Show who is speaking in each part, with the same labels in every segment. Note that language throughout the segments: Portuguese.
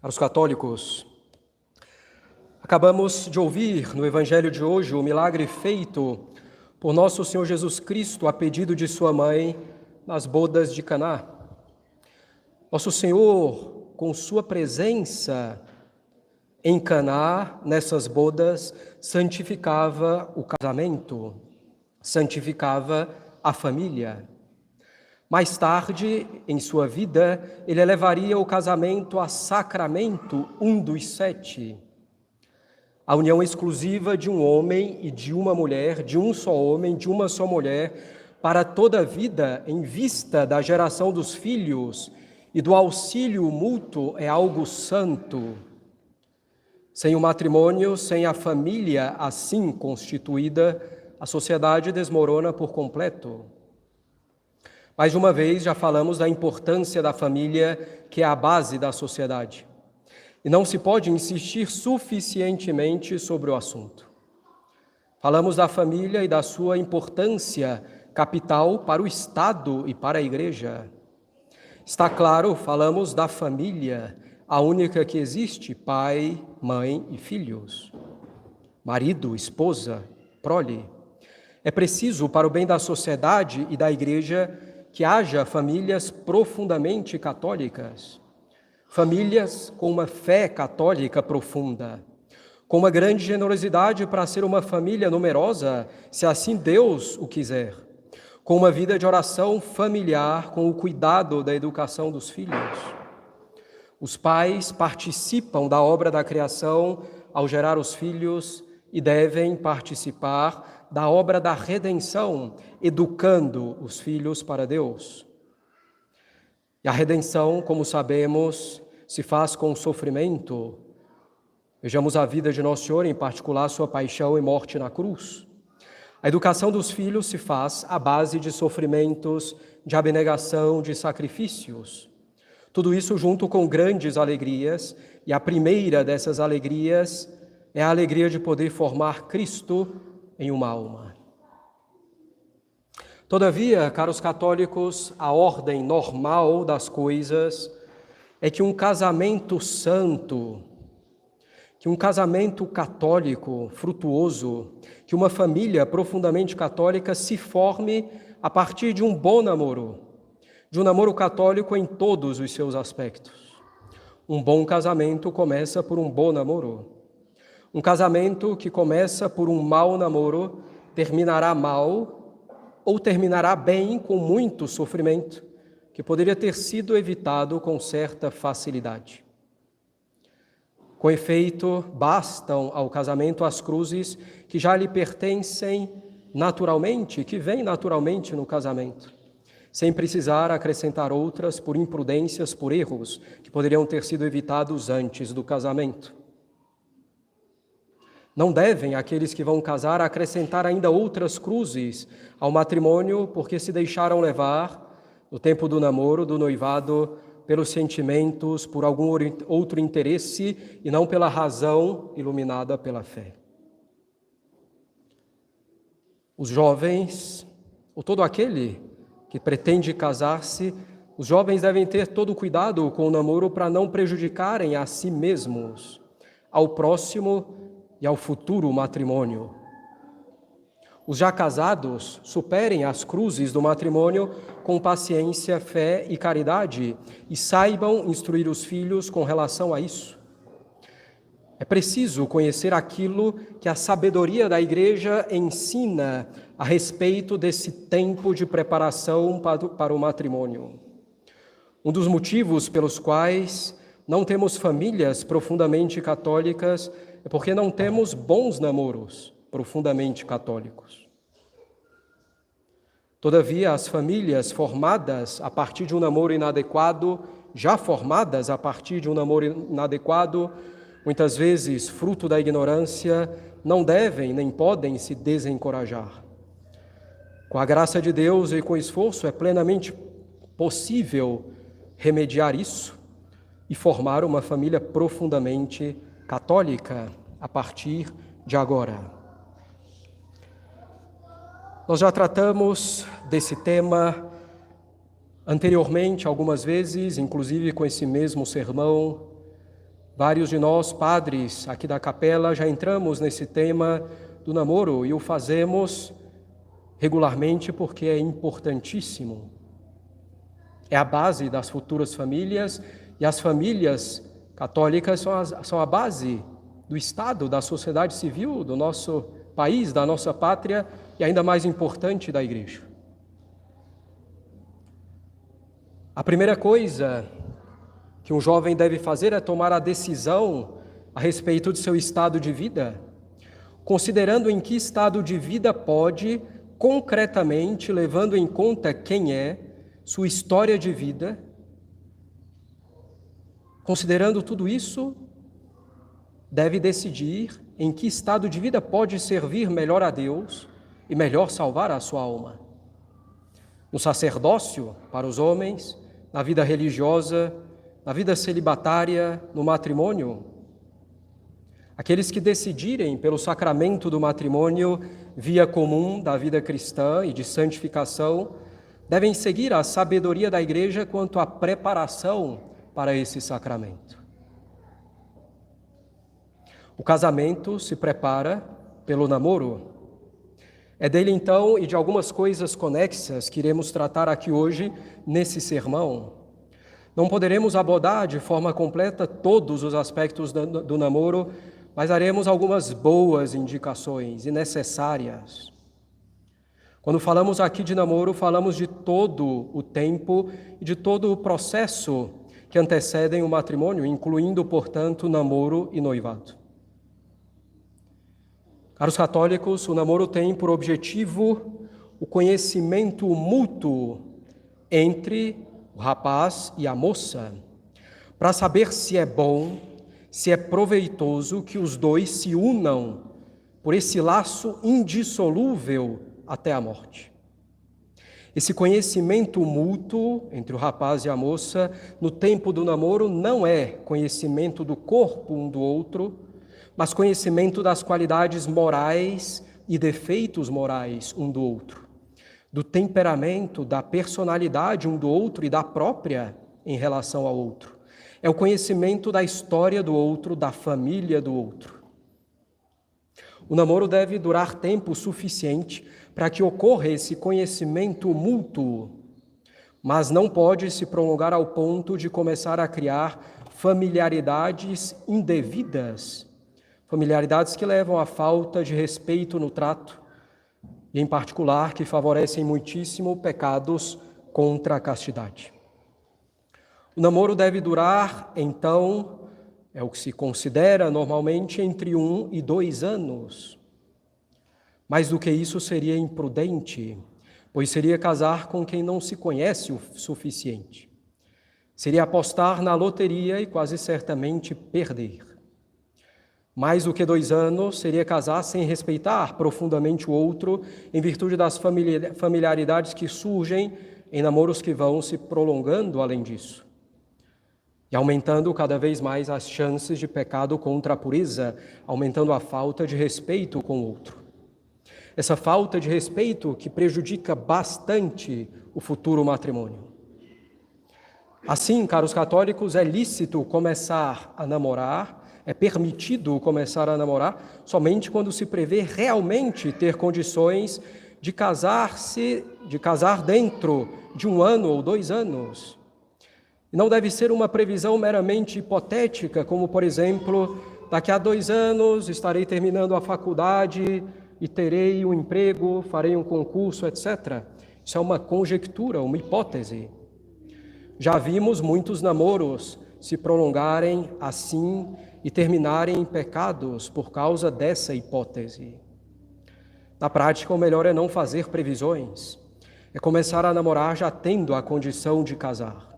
Speaker 1: Caros católicos, acabamos de ouvir no Evangelho de hoje o milagre feito por nosso Senhor Jesus Cristo a pedido de sua mãe nas bodas de Caná. Nosso Senhor, com sua presença em Caná, nessas bodas, santificava o casamento, santificava a família. Mais tarde, em sua vida, ele elevaria o casamento a sacramento, um dos 7. A união exclusiva de um homem e de uma mulher, de um só homem, de uma só mulher, para toda a vida, em vista da geração dos filhos e do auxílio mútuo, é algo santo. Sem o matrimônio, sem a família assim constituída, a sociedade desmorona por completo. Mais uma vez, já falamos da importância da família, que é a base da sociedade. E não se pode insistir suficientemente sobre o assunto. Falamos da família e da sua importância capital para o Estado e para a Igreja. Está claro, falamos da família, a única que existe, pai, mãe e filhos. Marido, esposa, prole. É preciso, para o bem da sociedade e da Igreja, que haja famílias profundamente católicas, famílias com uma fé católica profunda, com uma grande generosidade para ser uma família numerosa, se assim Deus o quiser, com uma vida de oração familiar, com o cuidado da educação dos filhos. Os pais participam da obra da criação ao gerar os filhos e devem participar da obra da redenção, educando os filhos para Deus. E a redenção, como sabemos, se faz com sofrimento. Vejamos a vida de Nosso Senhor, em particular sua paixão e morte na cruz. A educação dos filhos se faz à base de sofrimentos, de abnegação, de sacrifícios. Tudo isso junto com grandes alegrias, e a primeira dessas alegrias é a alegria de poder formar Cristo em uma alma. Todavia, caros católicos, a ordem normal das coisas é que um casamento santo, que um casamento católico, frutuoso, que uma família profundamente católica se forme a partir de um bom namoro, de um namoro católico em todos os seus aspectos. Um bom casamento começa por um bom namoro. Um casamento que começa por um mau namoro terminará mal ou terminará bem com muito sofrimento, que poderia ter sido evitado com certa facilidade. Com efeito, bastam ao casamento as cruzes que já lhe pertencem naturalmente, que vêm naturalmente no casamento, sem precisar acrescentar outras por imprudências, por erros que poderiam ter sido evitados antes do casamento. Não devem aqueles que vão casar acrescentar ainda outras cruzes ao matrimônio, porque se deixaram levar, no tempo do namoro, do noivado, pelos sentimentos, por algum outro interesse e não pela razão iluminada pela fé. Os jovens, ou todo aquele que pretende casar-se, os jovens devem ter todo o cuidado com o namoro para não prejudicarem a si mesmos, ao próximo e ao futuro matrimônio. Os já casados superem as cruzes do matrimônio com paciência, fé e caridade e saibam instruir os filhos com relação a isso. É preciso conhecer aquilo que a sabedoria da Igreja ensina a respeito desse tempo de preparação para o matrimônio. Um dos motivos pelos quais não temos famílias profundamente católicas é porque não temos bons namoros profundamente católicos. Todavia, as famílias formadas a partir de um namoro inadequado, já formadas a partir de um namoro inadequado, muitas vezes fruto da ignorância, não devem nem podem se desencorajar. Com a graça de Deus e com esforço é plenamente possível remediar isso e formar uma família profundamente católica a partir de agora. Nós já tratamos desse tema anteriormente algumas vezes, inclusive com esse mesmo sermão, Vários de nós, padres aqui da capela, já entramos nesse tema do namoro e o fazemos regularmente porque é importantíssimo. É a base das futuras famílias e as famílias católicas são a base do Estado, da sociedade civil, do nosso país, da nossa pátria e ainda mais importante da Igreja. A primeira coisa que um jovem deve fazer é tomar a decisão a respeito de seu estado de vida, considerando em que estado de vida pode, concretamente, levando em conta quem é, sua história de vida, considerando tudo isso, deve decidir em que estado de vida pode servir melhor a Deus e melhor salvar a sua alma. No sacerdócio, para os homens, na vida religiosa, na vida celibatária, no matrimônio. Aqueles que decidirem pelo sacramento do matrimônio, via comum da vida cristã e de santificação, devem seguir a sabedoria da Igreja quanto à preparação para esse sacramento. O casamento se prepara pelo namoro. É dele então e de algumas coisas conexas que iremos tratar aqui hoje nesse sermão. Não poderemos abordar de forma completa todos os aspectos do namoro, mas daremos algumas boas indicações e necessárias. Quando falamos aqui de namoro, falamos de todo o tempo e de todo o processo que antecedem o matrimônio, incluindo, portanto, namoro e noivado. Caros católicos, o namoro tem por objetivo o conhecimento mútuo entre o rapaz e a moça, para saber se é bom, se é proveitoso que os dois se unam por esse laço indissolúvel até a morte. Esse conhecimento mútuo entre o rapaz e a moça no tempo do namoro não é conhecimento do corpo um do outro, mas conhecimento das qualidades morais e defeitos morais um do outro, do temperamento, da personalidade um do outro e da própria em relação ao outro. É o conhecimento da história do outro, da família do outro. O namoro deve durar tempo suficiente para que ocorra esse conhecimento mútuo, mas não pode se prolongar ao ponto de começar a criar familiaridades indevidas, familiaridades que levam à falta de respeito no trato e, em particular, que favorecem muitíssimo pecados contra a castidade. O namoro deve durar, então, é o que se considera normalmente entre 1 e 2 anos. Mais do que isso seria imprudente, pois seria casar com quem não se conhece o suficiente. Seria apostar na loteria e quase certamente perder. Mais do que 2 anos seria casar sem respeitar profundamente o outro, em virtude das familiaridades que surgem em namoros que vão se prolongando além disso. E aumentando cada vez mais as chances de pecado contra a pureza, aumentando a falta de respeito com o outro. Essa falta de respeito que prejudica bastante o futuro matrimônio. Assim, caros católicos, é lícito começar a namorar, é permitido começar a namorar somente quando se prevê realmente ter condições de casar dentro de 1 ano ou 2 anos. Não deve ser uma previsão meramente hipotética, como, por exemplo, daqui a 2 anos estarei terminando a faculdade e terei um emprego, farei um concurso, etc. Isso é uma conjectura, uma hipótese. Já vimos muitos namoros se prolongarem assim e terminarem em pecados por causa dessa hipótese. Na prática, o melhor é não fazer previsões, é começar a namorar já tendo a condição de casar,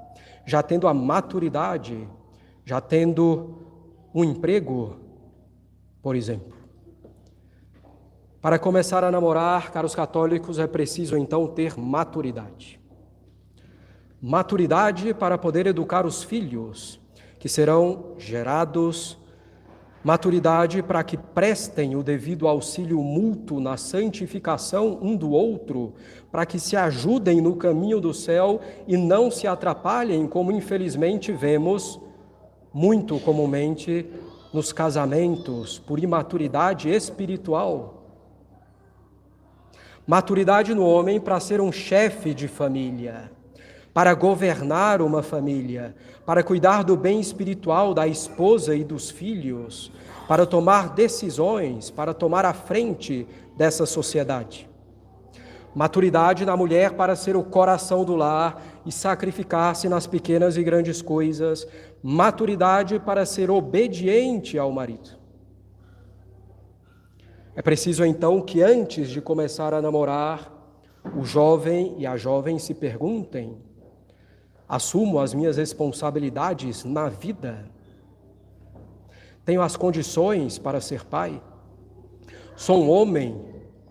Speaker 1: já tendo a maturidade, já tendo um emprego, por exemplo. Para começar a namorar, caros católicos, é preciso então ter maturidade. Maturidade para poder educar os filhos que serão gerados, maturidade para que prestem o devido auxílio mútuo na santificação um do outro, para que se ajudem no caminho do céu e não se atrapalhem, como infelizmente vemos muito comumente nos casamentos, por imaturidade espiritual. Maturidade no homem para ser um chefe de família, para governar uma família, para cuidar do bem espiritual da esposa e dos filhos, para tomar decisões, para tomar a frente dessa sociedade. Maturidade na mulher para ser o coração do lar e sacrificar-se nas pequenas e grandes coisas. Maturidade para ser obediente ao marido. É preciso então que antes de começar a namorar, o jovem e a jovem se perguntem: assumo as minhas responsabilidades na vida? Tenho as condições para ser pai? Sou um homem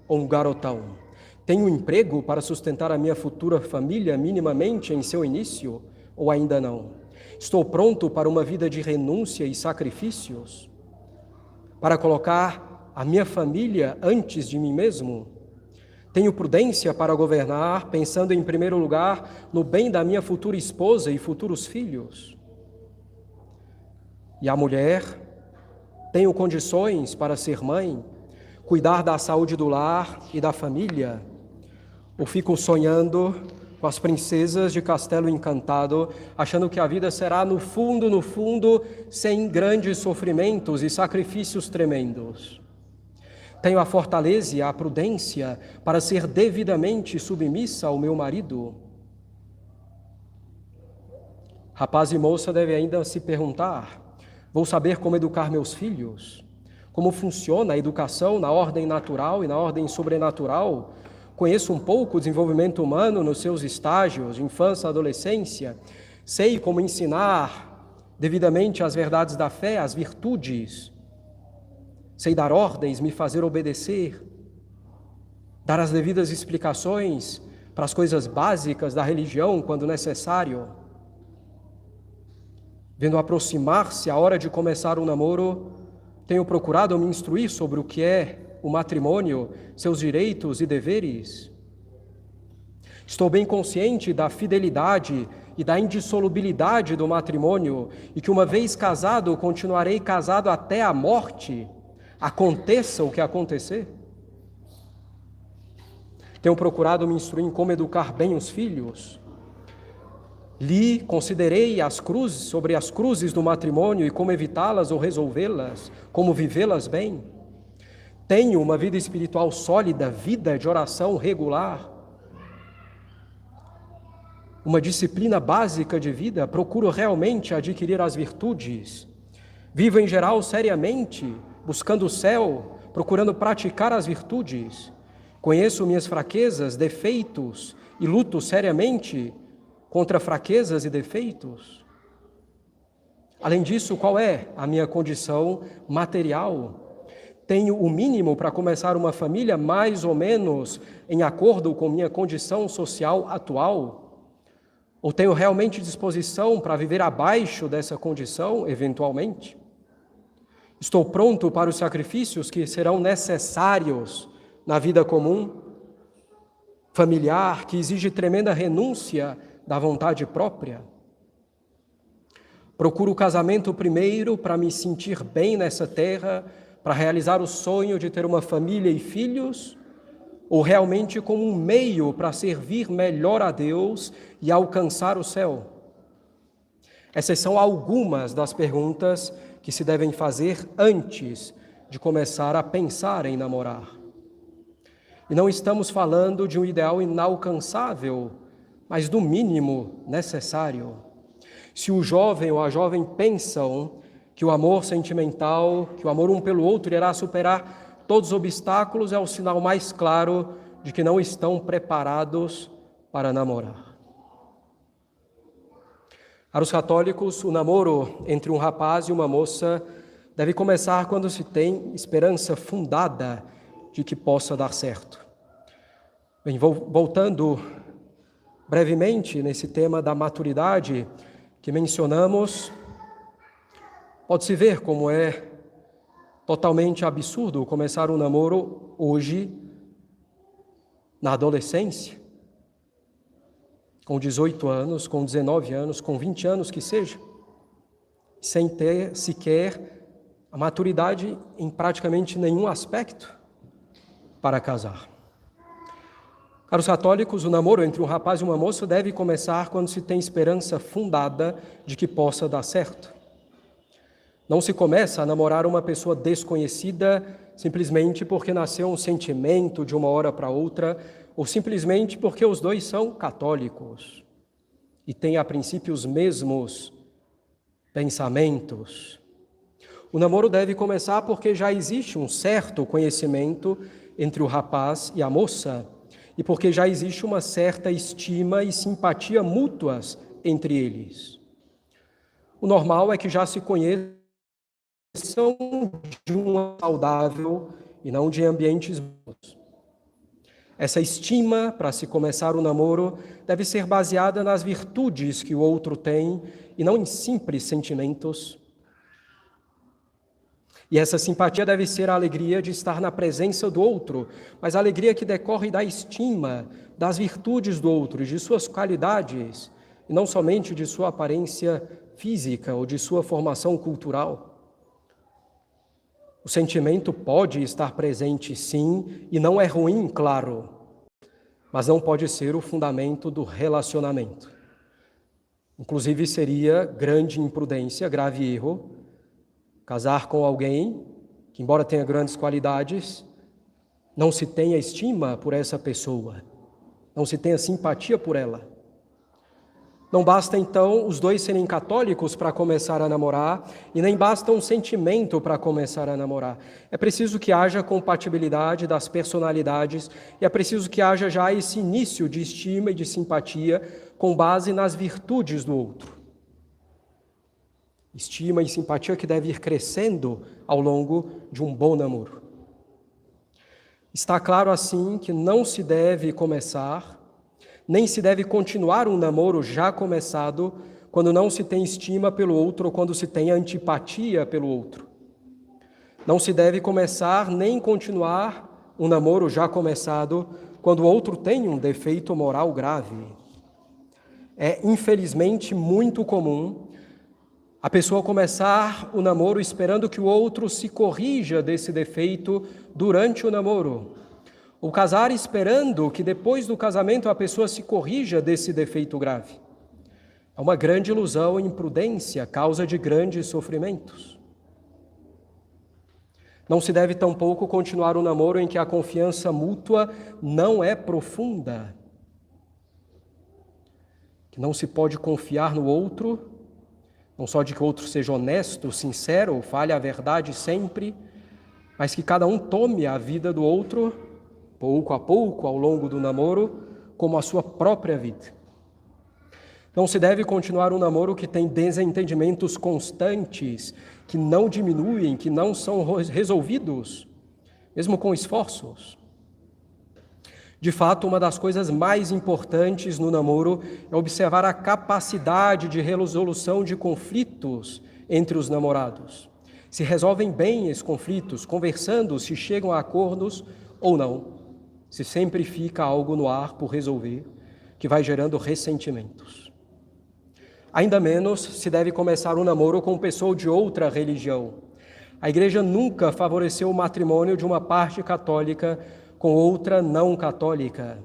Speaker 1: ou um garotão? Tenho um emprego para sustentar a minha futura família minimamente em seu início ou ainda não? Estou pronto para uma vida de renúncia e sacrifícios? Para colocar a minha família antes de mim mesmo? Tenho prudência para governar, pensando em primeiro lugar no bem da minha futura esposa e futuros filhos? E a mulher, tenho condições para ser mãe, cuidar da saúde do lar e da família? Ou fico sonhando com as princesas de Castelo Encantado, achando que a vida será no fundo, sem grandes sofrimentos e sacrifícios tremendos? Tenho a fortaleza e a prudência para ser devidamente submissa ao meu marido? Rapaz e moça devem ainda se perguntar: vou saber como educar meus filhos? Como funciona a educação na ordem natural e na ordem sobrenatural? Conheço um pouco o desenvolvimento humano nos seus estágios de infância e adolescência. Sei como ensinar devidamente as verdades da fé, as virtudes. Sei dar ordens, me fazer obedecer, dar as devidas explicações para as coisas básicas da religião quando necessário. Vendo aproximar-se a hora de começar um namoro, tenho procurado me instruir sobre o que é o matrimônio, seus direitos e deveres. Estou bem consciente da fidelidade e da indissolubilidade do matrimônio e que, uma vez casado, continuarei casado até a morte, aconteça o que acontecer. Tenho procurado me instruir em como educar bem os filhos. Considerei sobre as cruzes do matrimônio e como evitá-las ou resolvê-las, como vivê-las bem. Tenho uma vida espiritual sólida, vida de oração regular. Uma disciplina básica de vida, procuro realmente adquirir as virtudes. Vivo em geral seriamente, buscando o céu, procurando praticar as virtudes. Conheço minhas fraquezas, defeitos e luto seriamente contra fraquezas e defeitos. Além disso, qual é a minha condição material? Tenho o mínimo para começar uma família mais ou menos em acordo com minha condição social atual? Ou tenho realmente disposição para viver abaixo dessa condição, eventualmente? Estou pronto para os sacrifícios que serão necessários na vida comum, familiar, que exige tremenda renúncia da vontade própria? Procuro o casamento primeiro para me sentir bem nessa terra, para realizar o sonho de ter uma família e filhos, ou realmente como um meio para servir melhor a Deus e alcançar o céu? Essas são algumas das perguntas que se devem fazer antes de começar a pensar em namorar. E não estamos falando de um ideal inalcançável, mas do mínimo necessário. Se o jovem ou a jovem pensam que o amor sentimental, que o amor um pelo outro irá superar todos os obstáculos, é o sinal mais claro de que não estão preparados para namorar. Para os católicos, o namoro entre um rapaz e uma moça deve começar quando se tem esperança fundada de que possa dar certo. Bem, voltando brevemente nesse tema da maturidade que mencionamos, pode-se ver como é totalmente absurdo começar um namoro hoje, na adolescência, com 18 anos, com 19 anos, com 20 anos que seja. sem ter sequer a maturidade em praticamente nenhum aspecto para casar. Caros católicos, o namoro entre um rapaz e uma moça deve começar quando se tem esperança fundada de que possa dar certo. Não se começa a namorar uma pessoa desconhecida simplesmente porque nasceu um sentimento de uma hora para outra, ou simplesmente porque os dois são católicos e têm a princípio os mesmos pensamentos. O namoro deve começar porque já existe um certo conhecimento entre o rapaz e a moça, e porque já existe uma certa estima e simpatia mútuas entre eles. O normal é que já se conheçam de um saudável e não de ambientes bons. Essa estima, para se começar o namoro, deve ser baseada nas virtudes que o outro tem e não em simples sentimentos. E essa simpatia deve ser a alegria de estar na presença do outro, mas a alegria que decorre da estima, das virtudes do outro e de suas qualidades, e não somente de sua aparência física ou de sua formação cultural. O sentimento pode estar presente, sim, e não é ruim, claro, mas não pode ser o fundamento do relacionamento. Inclusive, seria grande imprudência, grave erro, casar com alguém que, embora tenha grandes qualidades, não se tenha estima por essa pessoa, não se tenha simpatia por ela. Não basta, então, os dois serem católicos para começar a namorar, e nem basta um sentimento para começar a namorar. É preciso que haja compatibilidade das personalidades, e é preciso que haja já esse início de estima e de simpatia com base nas virtudes do outro. Estima e simpatia que deve ir crescendo ao longo de um bom namoro. Está claro, assim, que não se deve começar, nem se deve continuar um namoro já começado quando não se tem estima pelo outro ou quando se tem antipatia pelo outro. Não se deve começar nem continuar um namoro já começado quando o outro tem um defeito moral grave. É, infelizmente, muito comum a pessoa começar o namoro esperando que o outro se corrija desse defeito durante o namoro. Ou casar esperando que depois do casamento a pessoa se corrija desse defeito grave. É uma grande ilusão e imprudência, causa de grandes sofrimentos. Não se deve tampouco continuar um namoro em que a confiança mútua não é profunda. Que não se pode confiar no outro, não só de que o outro seja honesto, sincero, fale a verdade sempre, mas que cada um tome a vida do outro pouco a pouco, ao longo do namoro, como a sua própria vida. Não se deve continuar um namoro que tem desentendimentos constantes, que não diminuem, que não são resolvidos, mesmo com esforços. De fato, uma das coisas mais importantes no namoro é observar a capacidade de resolução de conflitos entre os namorados. Se resolvem bem esses conflitos, conversando, se chegam a acordos ou não. Se sempre fica algo no ar por resolver, que vai gerando ressentimentos. Ainda menos se deve começar um namoro com pessoa de outra religião. A Igreja nunca favoreceu o matrimônio de uma parte católica com outra não católica.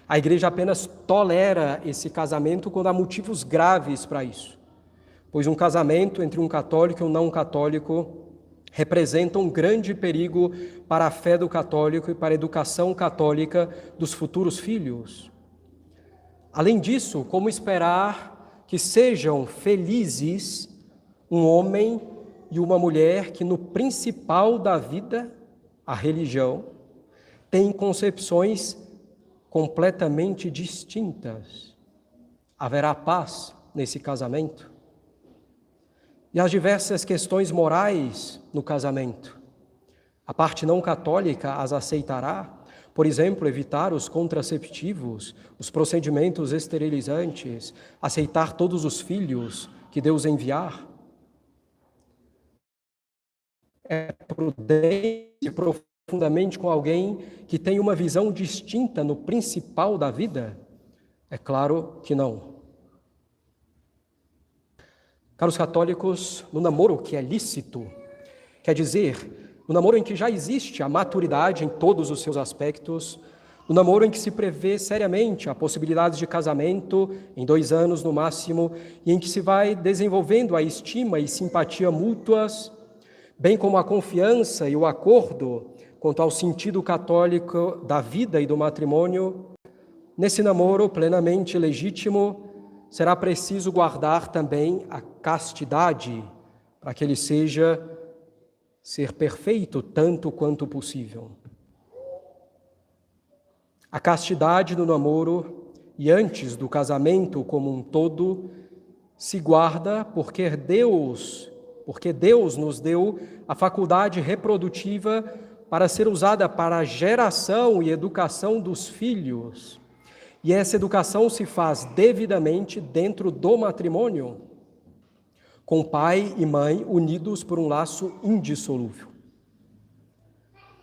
Speaker 1: A Igreja apenas tolera esse casamento quando há motivos graves para isso, pois um casamento entre um católico e um não católico representa um grande perigo para a fé do católico e para a educação católica dos futuros filhos. Além disso, como esperar que sejam felizes um homem e uma mulher que no principal da vida, a religião, têm concepções completamente distintas? Haverá paz nesse casamento? E as diversas questões morais no casamento. A parte não católica as aceitará? Por exemplo, evitar os contraceptivos, os procedimentos esterilizantes, aceitar todos os filhos que Deus enviar? É prudente profundamente com alguém que tem uma visão distinta no principal da vida? É claro que não. Caros católicos, no namoro que é lícito, quer dizer, no namoro em que já existe a maturidade em todos os seus aspectos, no namoro em que se prevê seriamente a possibilidade de casamento em 2 anos no máximo, e em que se vai desenvolvendo a estima e simpatia mútuas, bem como a confiança e o acordo quanto ao sentido católico da vida e do matrimônio, nesse namoro plenamente legítimo, será preciso guardar também a castidade, para que ele seja ser perfeito tanto quanto possível. A castidade no namoro e antes do casamento como um todo se guarda porque Deus nos deu a faculdade reprodutiva para ser usada para a geração e educação dos filhos. E essa educação se faz devidamente dentro do matrimônio, com pai e mãe unidos por um laço indissolúvel.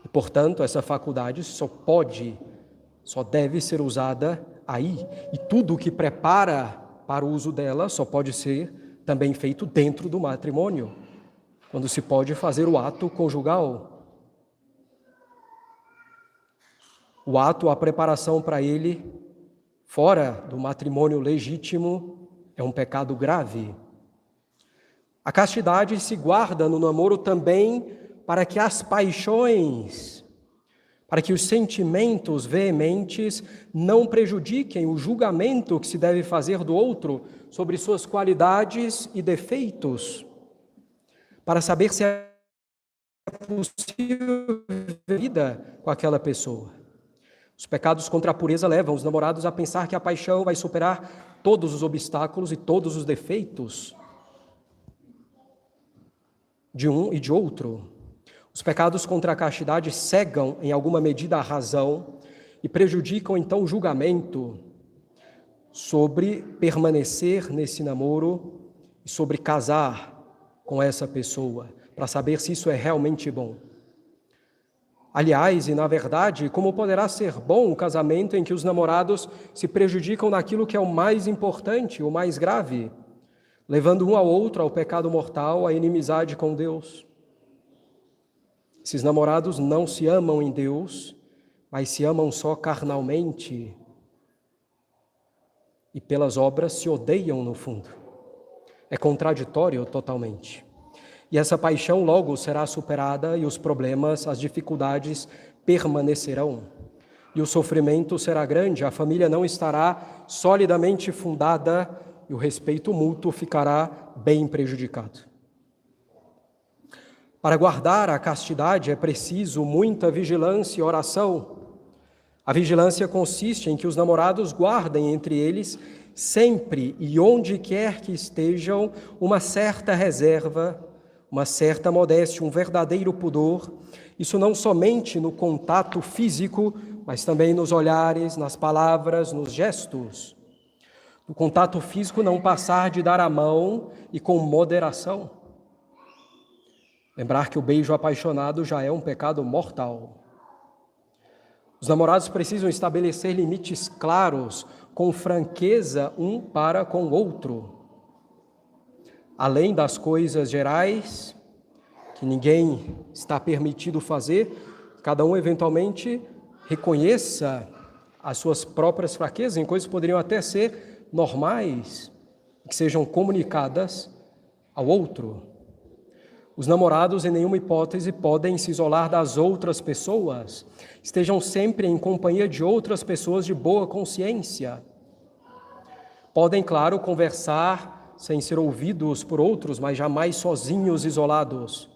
Speaker 1: E, portanto, essa faculdade só deve ser usada aí. E tudo o que prepara para o uso dela só pode ser também feito dentro do matrimônio, quando se pode fazer o ato conjugal. O ato, a preparação para ele, fora do matrimônio legítimo, é um pecado grave. A castidade se guarda no namoro também para que as paixões, para que os sentimentos veementes não prejudiquem o julgamento que se deve fazer do outro sobre suas qualidades e defeitos, para saber se é possível vida com aquela pessoa. Os pecados contra a pureza levam os namorados a pensar que a paixão vai superar todos os obstáculos e todos os defeitos de um e de outro. Os pecados contra a castidade cegam em alguma medida a razão e prejudicam então o julgamento sobre permanecer nesse namoro e sobre casar com essa pessoa, para saber se isso é realmente bom. Aliás, e na verdade, como poderá ser bom um casamento em que os namorados se prejudicam naquilo que é o mais importante, o mais grave, levando um ao outro ao pecado mortal, à inimizade com Deus? Esses namorados não se amam em Deus, mas se amam só carnalmente e pelas obras se odeiam no fundo. É contraditório totalmente. E essa paixão logo será superada e os problemas, as dificuldades permanecerão. E o sofrimento será grande, a família não estará solidamente fundada e o respeito mútuo ficará bem prejudicado. Para guardar a castidade é preciso muita vigilância e oração. A vigilância consiste em que os namorados guardem entre eles sempre e onde quer que estejam uma certa reserva, uma certa modéstia, um verdadeiro pudor, isso não somente no contato físico, mas também nos olhares, nas palavras, nos gestos. No contato físico, não passar de dar a mão e com moderação. Lembrar que o beijo apaixonado já é um pecado mortal. Os namorados precisam estabelecer limites claros, com franqueza um para com o outro. Além das coisas gerais, que ninguém está permitido fazer, cada um eventualmente reconheça as suas próprias fraquezas, em coisas que poderiam até ser normais, que sejam comunicadas ao outro. Os namorados, em nenhuma hipótese, podem se isolar das outras pessoas. Estejam sempre em companhia de outras pessoas de boa consciência. Podem, claro, conversar sem ser ouvidos por outros, mas jamais sozinhos, isolados.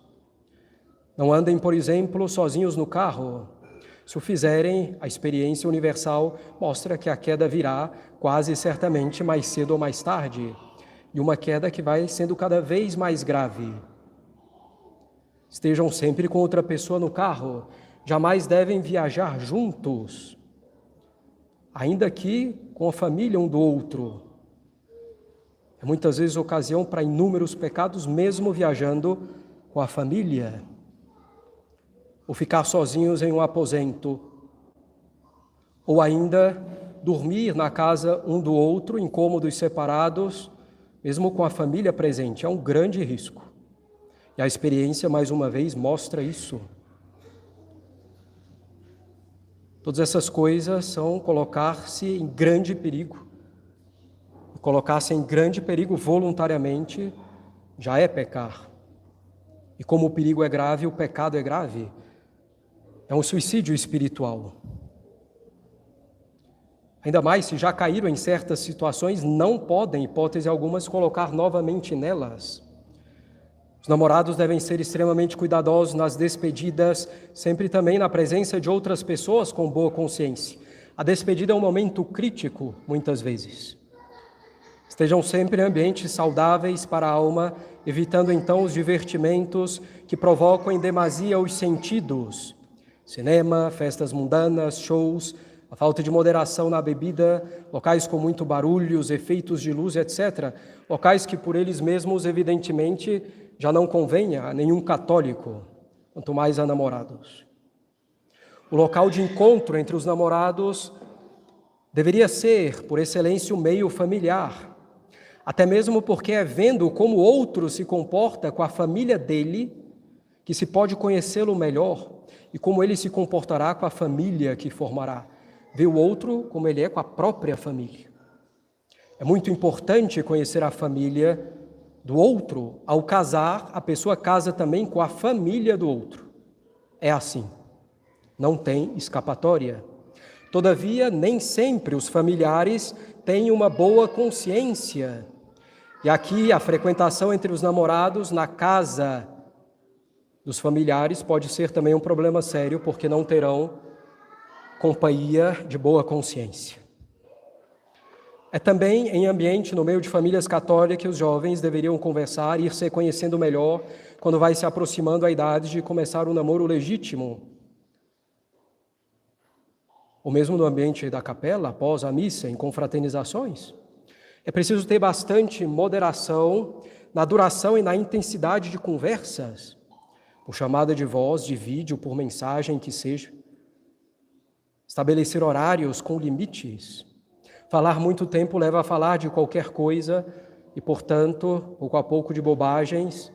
Speaker 1: Não andem, por exemplo, sozinhos no carro. Se o fizerem, a experiência universal mostra que a queda virá quase certamente mais cedo ou mais tarde, e uma queda que vai sendo cada vez mais grave. Estejam sempre com outra pessoa no carro, jamais devem viajar juntos, ainda que com a família um do outro. É muitas vezes ocasião para inúmeros pecados, mesmo viajando com a família. Ou ficar sozinhos em um aposento. Ou ainda dormir na casa um do outro, em cômodos separados, mesmo com a família presente, é um grande risco. E a experiência, mais uma vez, mostra isso. Todas essas coisas são colocar-se em grande perigo. Colocar-se em grande perigo voluntariamente já é pecar. E como o perigo é grave, o pecado é grave. É um suicídio espiritual. Ainda mais, se já caíram em certas situações, não podem, hipótese alguma, se colocar novamente nelas. Os namorados devem ser extremamente cuidadosos nas despedidas, sempre também na presença de outras pessoas com boa consciência. A despedida é um momento crítico, muitas vezes. Estejam sempre em ambientes saudáveis para a alma, evitando então os divertimentos que provocam em demasia os sentidos. Cinema, festas mundanas, shows, a falta de moderação na bebida, locais com muito barulho, os efeitos de luz, etc. Locais que por eles mesmos, evidentemente, já não convém a nenhum católico, quanto mais a namorados. O local de encontro entre os namorados deveria ser, por excelência, o meio familiar, até mesmo porque é vendo como o outro se comporta com a família dele que se pode conhecê-lo melhor e como ele se comportará com a família que formará. Ver o outro como ele é com a própria família. É muito importante conhecer a família do outro. Ao casar, a pessoa casa também com a família do outro. É assim. Não tem escapatória. Todavia, nem sempre os familiares têm uma boa consciência. E aqui a frequentação entre os namorados na casa dos familiares pode ser também um problema sério, porque não terão companhia de boa consciência. É também em ambiente, no meio de famílias católicas, que os jovens deveriam conversar e ir se conhecendo melhor quando vai se aproximando a idade de começar um namoro legítimo. Ou mesmo no ambiente da capela, após a missa, em confraternizações. É preciso ter bastante moderação na duração e na intensidade de conversas, por chamada de voz, de vídeo, por mensagem que seja. Estabelecer horários com limites. Falar muito tempo leva a falar de qualquer coisa e, portanto, pouco a pouco de bobagens,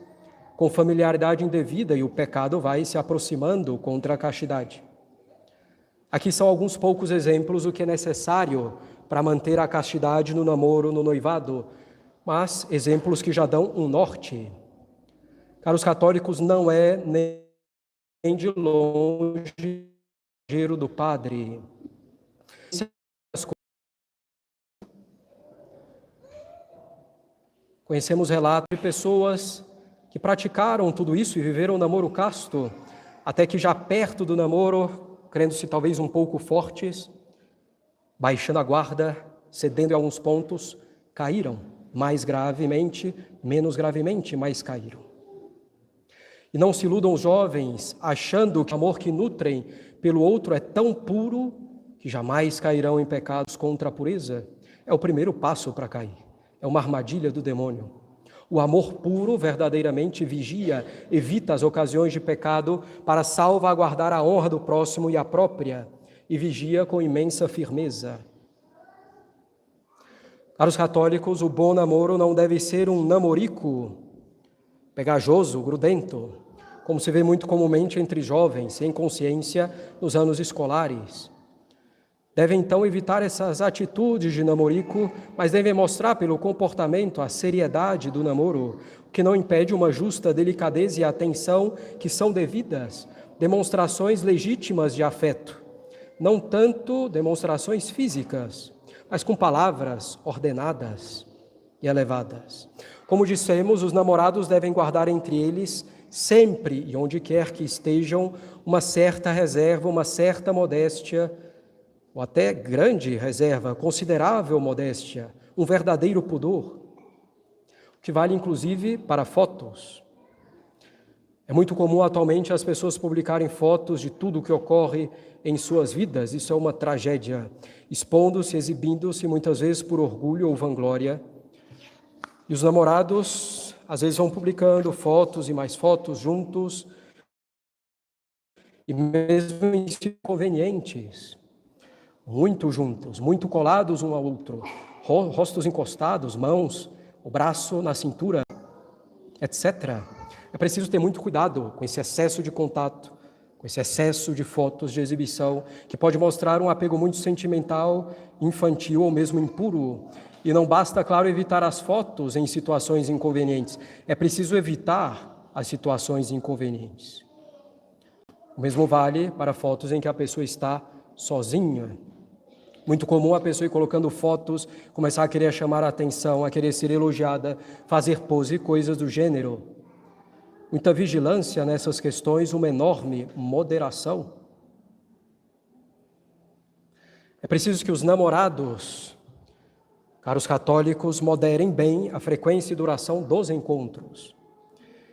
Speaker 1: com familiaridade indevida, e o pecado vai se aproximando contra a castidade. Aqui são alguns poucos exemplos do que é necessário para manter a castidade no namoro, no noivado, mas exemplos que já dão um norte. Caros católicos, não é nem de longe o do padre. Conhecemos relatos de pessoas que praticaram tudo isso e viveram um namoro casto, até que já perto do namoro, crendo-se talvez um pouco fortes, baixando a guarda, cedendo em alguns pontos, caíram mais gravemente, menos gravemente, mas caíram. E não se iludam os jovens achando que o amor que nutrem pelo outro é tão puro que jamais cairão em pecados contra a pureza. É o primeiro passo para cair. É uma armadilha do demônio. O amor puro verdadeiramente vigia, evita as ocasiões de pecado para salvaguardar a honra do próximo e a própria, e vigia com imensa firmeza. Para os católicos, o bom namoro não deve ser um namorico pegajoso, grudento, como se vê muito comumente entre jovens, sem consciência, nos anos escolares. Devem, então, evitar essas atitudes de namorico, mas devem mostrar pelo comportamento a seriedade do namoro, o que não impede uma justa delicadeza e atenção que são devidas, demonstrações legítimas de afeto, não tanto demonstrações físicas, mas com palavras ordenadas e elevadas. Como dissemos, os namorados devem guardar entre eles, sempre e onde quer que estejam, uma certa reserva, uma certa modéstia, ou até grande reserva, considerável modéstia, um verdadeiro pudor, o que vale inclusive para fotos. É muito comum atualmente as pessoas publicarem fotos de tudo o que ocorre em suas vidas. Isso é uma tragédia, expondo-se, exibindo-se, muitas vezes por orgulho ou vanglória. E os namorados, às vezes, vão publicando fotos e mais fotos juntos, e mesmo inconvenientes, muito juntos, muito colados um ao outro, rostos encostados, mãos, o braço na cintura, etc. É preciso ter muito cuidado com esse excesso de contato, com esse excesso de fotos de exibição, que pode mostrar um apego muito sentimental, infantil ou mesmo impuro. E não basta, claro, evitar as fotos em situações inconvenientes. É preciso evitar as situações inconvenientes. O mesmo vale para fotos em que a pessoa está sozinha. Muito comum a pessoa ir colocando fotos, começar a querer chamar a atenção, a querer ser elogiada, fazer pose, coisas do gênero. Muita vigilância nessas questões, uma enorme moderação. É preciso que os namorados, caros católicos, moderem bem a frequência e duração dos encontros.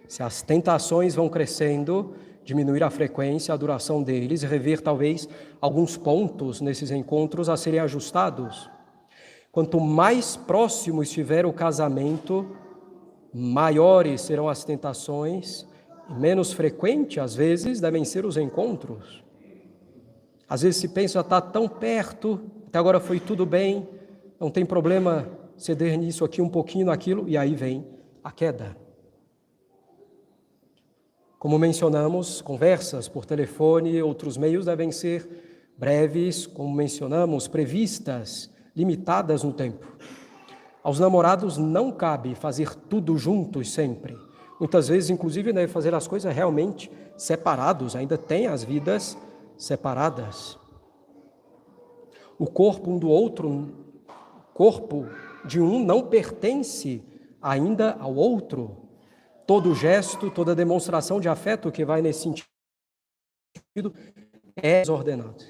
Speaker 1: Se as tentações vão crescendo, diminuir a frequência, a duração deles e rever talvez alguns pontos nesses encontros a serem ajustados. Quanto mais próximo estiver o casamento, maiores serão as tentações e menos frequente, às vezes, devem ser os encontros. Às vezes se pensa, está tão perto, até agora foi tudo bem, não tem problema ceder nisso aqui, um pouquinho naquilo, e aí vem a queda. Como mencionamos, conversas por telefone, outros meios devem ser breves, como mencionamos, previstas, limitadas no tempo. Aos namorados não cabe fazer tudo juntos sempre. Muitas vezes, inclusive, devem fazer as coisas realmente separados, ainda têm as vidas separadas. O corpo um do outro, o corpo de um não pertence ainda ao outro. Todo gesto, toda demonstração de afeto que vai nesse sentido é desordenado.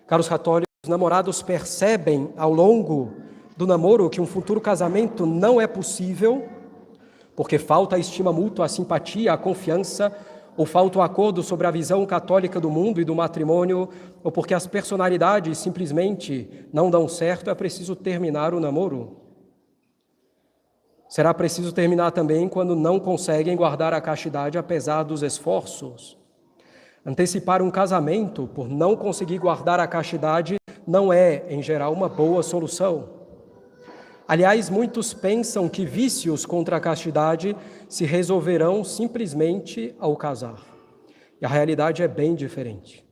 Speaker 1: Caros católicos, os namorados percebem ao longo do namoro que um futuro casamento não é possível porque falta a estima mútua, a simpatia, a confiança, ou falta o acordo sobre a visão católica do mundo e do matrimônio, ou porque as personalidades simplesmente não dão certo, é preciso terminar o namoro. Será preciso terminar também quando não conseguem guardar a castidade apesar dos esforços. Antecipar um casamento por não conseguir guardar a castidade não é, em geral, uma boa solução. Aliás, muitos pensam que vícios contra a castidade se resolverão simplesmente ao casar. E a realidade é bem diferente.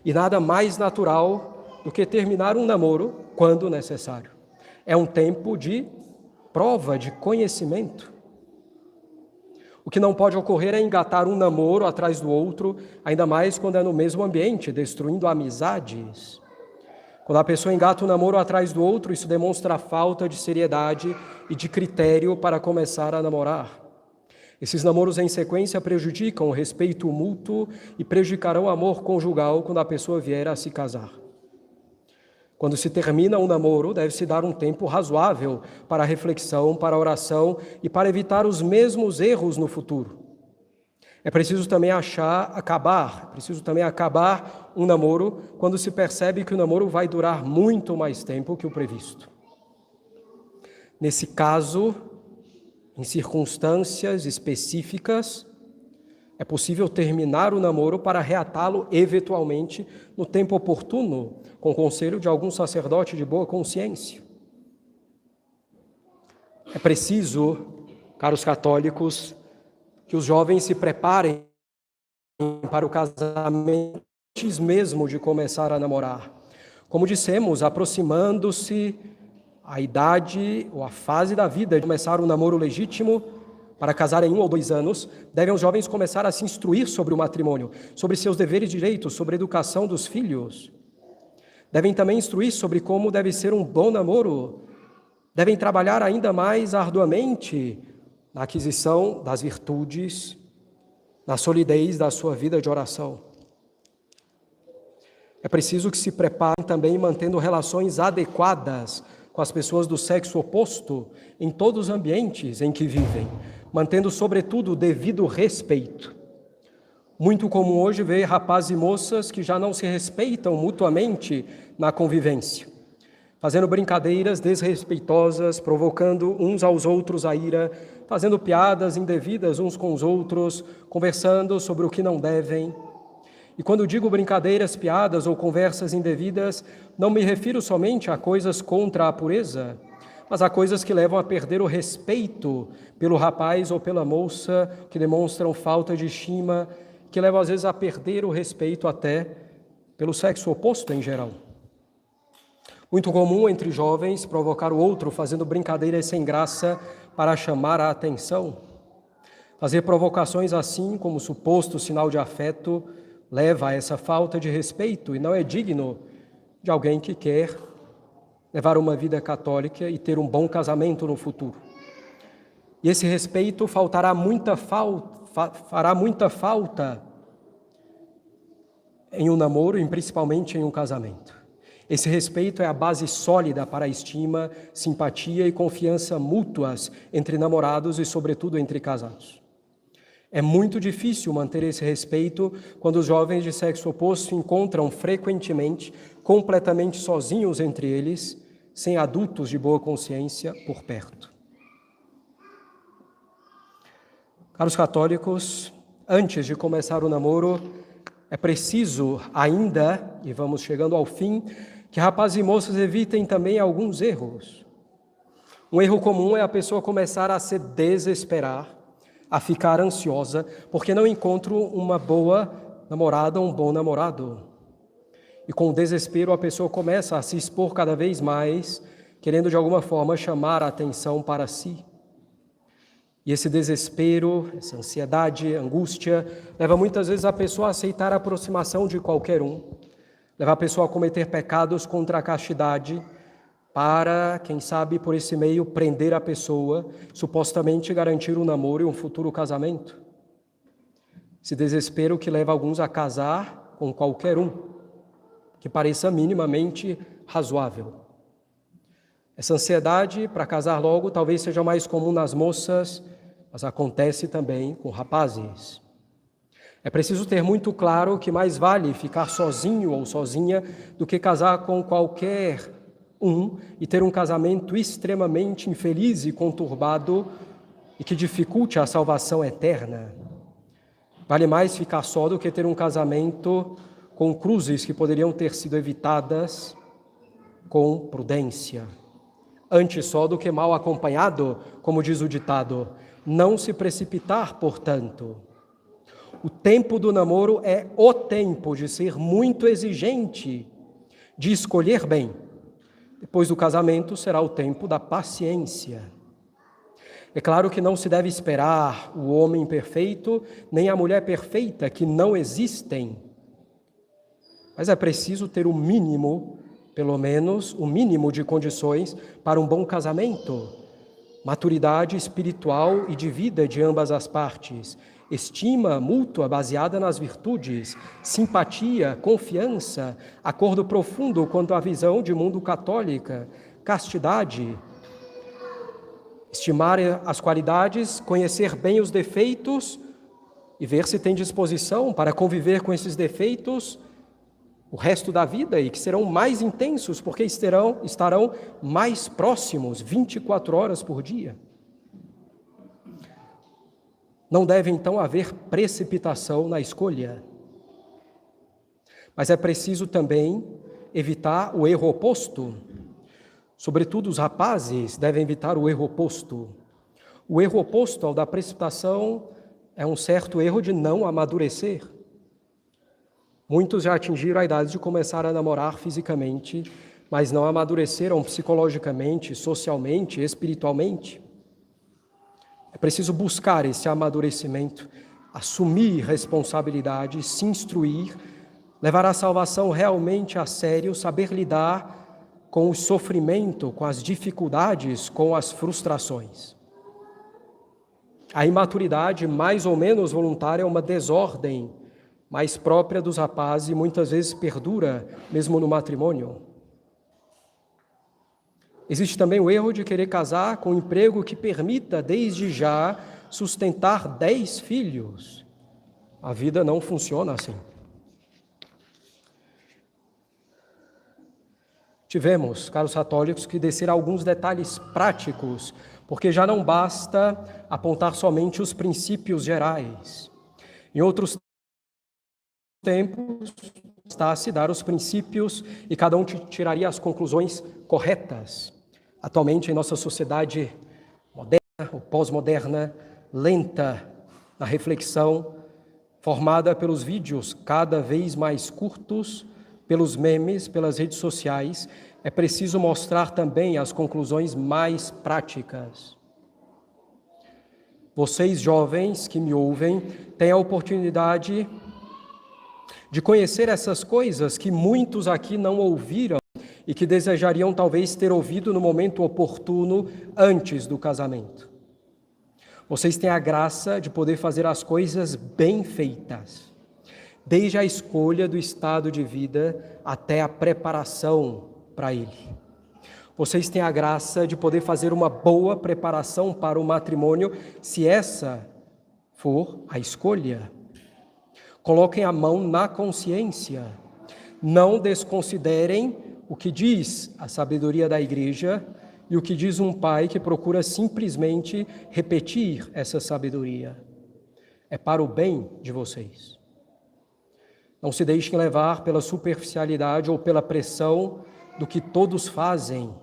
Speaker 1: E nada mais natural do que terminar um namoro quando necessário. É um tempo de prova, de conhecimento. O que não pode ocorrer é engatar um namoro atrás do outro, ainda mais quando é no mesmo ambiente, destruindo amizades. Quando a pessoa engata um namoro atrás do outro, isso demonstra a falta de seriedade e de critério para começar a namorar. Esses namoros em sequência prejudicam o respeito mútuo e prejudicarão o amor conjugal quando a pessoa vier a se casar. Quando se termina um namoro, deve-se dar um tempo razoável para a reflexão, para a oração e para evitar os mesmos erros no futuro. É preciso também acabar um namoro quando se percebe que o namoro vai durar muito mais tempo que o previsto. Nesse caso, em circunstâncias específicas, é possível terminar o namoro para reatá-lo eventualmente no tempo oportuno, com o conselho de algum sacerdote de boa consciência. É preciso, caros católicos, que os jovens se preparem para o casamento antes mesmo de começar a namorar. Como dissemos, aproximando-se a idade ou a fase da vida de começar um namoro legítimo, para casar em 1 ou 2 anos, devem os jovens começar a se instruir sobre o matrimônio, sobre seus deveres e direitos, sobre a educação dos filhos. Devem também instruir sobre como deve ser um bom namoro. Devem trabalhar ainda mais arduamente na aquisição das virtudes, na solidez da sua vida de oração. É preciso que se preparem também mantendo relações adequadas com as pessoas do sexo oposto em todos os ambientes em que vivem, mantendo, sobretudo, o devido respeito. Muito comum hoje ver rapazes e moças que já não se respeitam mutuamente na convivência, fazendo brincadeiras desrespeitosas, provocando uns aos outros a ira, fazendo piadas indevidas uns com os outros, conversando sobre o que não devem. E quando digo brincadeiras, piadas ou conversas indevidas, não me refiro somente a coisas contra a pureza, Mas há coisas que levam a perder o respeito pelo rapaz ou pela moça, que demonstram falta de estima, que levam às vezes a perder o respeito até pelo sexo oposto em geral. Muito comum entre jovens provocar o outro fazendo brincadeiras sem graça para chamar a atenção. Fazer provocações assim, como suposto sinal de afeto, leva a essa falta de respeito e não é digno de alguém que quer levar uma vida católica e ter um bom casamento no futuro. E esse respeito fará muita falta em um namoro e principalmente em um casamento. Esse respeito é a base sólida para a estima, simpatia e confiança mútuas entre namorados e, sobretudo, entre casados. É muito difícil manter esse respeito quando os jovens de sexo oposto se encontram frequentemente completamente sozinhos entre eles, sem adultos de boa consciência por perto. Caros católicos, antes de começar o namoro, é preciso ainda, e vamos chegando ao fim, que rapazes e moças evitem também alguns erros. Um erro comum é a pessoa começar a se desesperar, a ficar ansiosa, porque não encontra uma boa namorada, um bom namorado. E com o desespero a pessoa começa a se expor cada vez mais, querendo de alguma forma chamar a atenção para si. E esse desespero, essa ansiedade, angústia, leva muitas vezes a pessoa a aceitar a aproximação de qualquer um, leva a pessoa a cometer pecados contra a castidade, para, quem sabe, por esse meio, prender a pessoa, supostamente garantir um namoro e um futuro casamento. Esse desespero que leva alguns a casar com qualquer um, que pareça minimamente razoável. Essa ansiedade para casar logo talvez seja mais comum nas moças, mas acontece também com rapazes. É preciso ter muito claro que mais vale ficar sozinho ou sozinha do que casar com qualquer um e ter um casamento extremamente infeliz e conturbado e que dificulte a salvação eterna. Vale mais ficar só do que ter um casamento com cruzes que poderiam ter sido evitadas com prudência. Antes só do que mal acompanhado, como diz o ditado. Não se precipitar, portanto. O tempo do namoro é o tempo de ser muito exigente, de escolher bem. Depois do casamento será o tempo da paciência. É claro que não se deve esperar o homem perfeito, nem a mulher perfeita, que não existem. Mas é preciso ter o mínimo, pelo menos o mínimo de condições para um bom casamento. Maturidade espiritual e de vida de ambas as partes. Estima mútua baseada nas virtudes, simpatia, confiança, acordo profundo quanto à visão de mundo católica, castidade. Estimar as qualidades, conhecer bem os defeitos e ver se tem disposição para conviver com esses defeitos o resto da vida e que serão mais intensos porque estarão mais próximos 24 horas por dia. Não deve, então, haver precipitação na escolha. Mas é preciso também evitar o erro oposto. Sobretudo os rapazes devem evitar o erro oposto. O erro oposto ao da precipitação é um certo erro de não amadurecer. Muitos já atingiram a idade de começar a namorar fisicamente, mas não amadureceram psicologicamente, socialmente, espiritualmente. É preciso buscar esse amadurecimento, assumir responsabilidade, se instruir, levar a salvação realmente a sério, saber lidar com o sofrimento, com as dificuldades, com as frustrações. A imaturidade, mais ou menos voluntária, é uma desordem mais própria dos rapazes e muitas vezes perdura mesmo no matrimônio. Existe também o erro de querer casar com um emprego que permita, desde já, sustentar 10 filhos. A vida não funciona assim. Tivemos, caros católicos, que descer alguns detalhes práticos, porque já não basta apontar somente os princípios gerais. Em outros tempos, está a se dar os princípios e cada um tiraria as conclusões corretas. Atualmente, em nossa sociedade moderna ou pós-moderna, lenta na reflexão, formada pelos vídeos cada vez mais curtos, pelos memes, pelas redes sociais, é preciso mostrar também as conclusões mais práticas. Vocês, jovens que me ouvem, têm a oportunidade de conhecer essas coisas que muitos aqui não ouviram e que desejariam talvez ter ouvido no momento oportuno antes do casamento. Vocês têm a graça de poder fazer as coisas bem feitas, desde a escolha do estado de vida até a preparação para ele. Vocês têm a graça de poder fazer uma boa preparação para o matrimônio, se essa for a escolha. Coloquem a mão na consciência. Não desconsiderem o que diz a sabedoria da igreja e o que diz um pai que procura simplesmente repetir essa sabedoria. É para o bem de vocês. Não se deixem levar pela superficialidade ou pela pressão do que todos fazem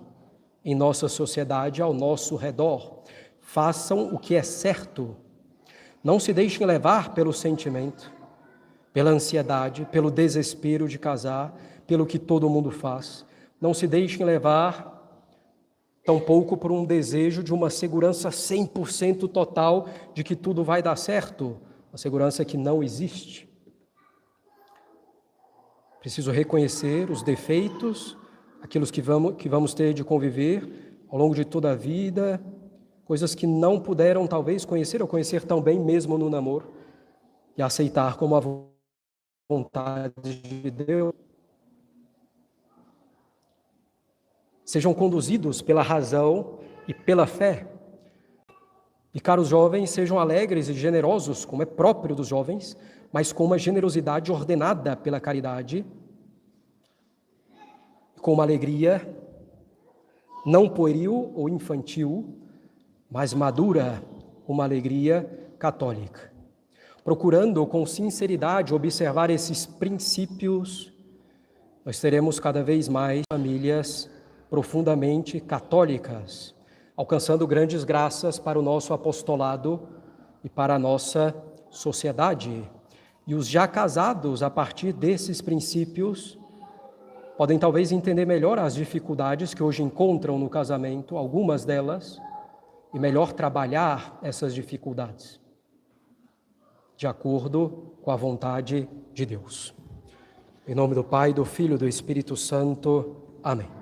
Speaker 1: em nossa sociedade ao nosso redor. Façam o que é certo. Não se deixem levar pelo sentimento, pela ansiedade, pelo desespero de casar, pelo que todo mundo faz. Não se deixem levar tampouco por um desejo de uma segurança 100% total de que tudo vai dar certo, uma segurança que não existe. Preciso reconhecer os defeitos, aqueles que vamos ter de conviver ao longo de toda a vida, coisas que não puderam talvez conhecer ou conhecer tão bem mesmo no namoro, e aceitar como a vontade de Deus. Sejam conduzidos pela razão e pela fé. E, caros jovens, sejam alegres e generosos, como é próprio dos jovens, mas com uma generosidade ordenada pela caridade, com uma alegria não pueril ou infantil, mas madura, uma alegria católica. Procurando com sinceridade observar esses princípios, nós teremos cada vez mais famílias profundamente católicas, alcançando grandes graças para o nosso apostolado e para a nossa sociedade. E os já casados, a partir desses princípios, podem talvez entender melhor as dificuldades que hoje encontram no casamento, algumas delas, e melhor trabalhar essas dificuldades, de acordo com a vontade de Deus. Em nome do Pai, do Filho e do Espírito Santo. Amém.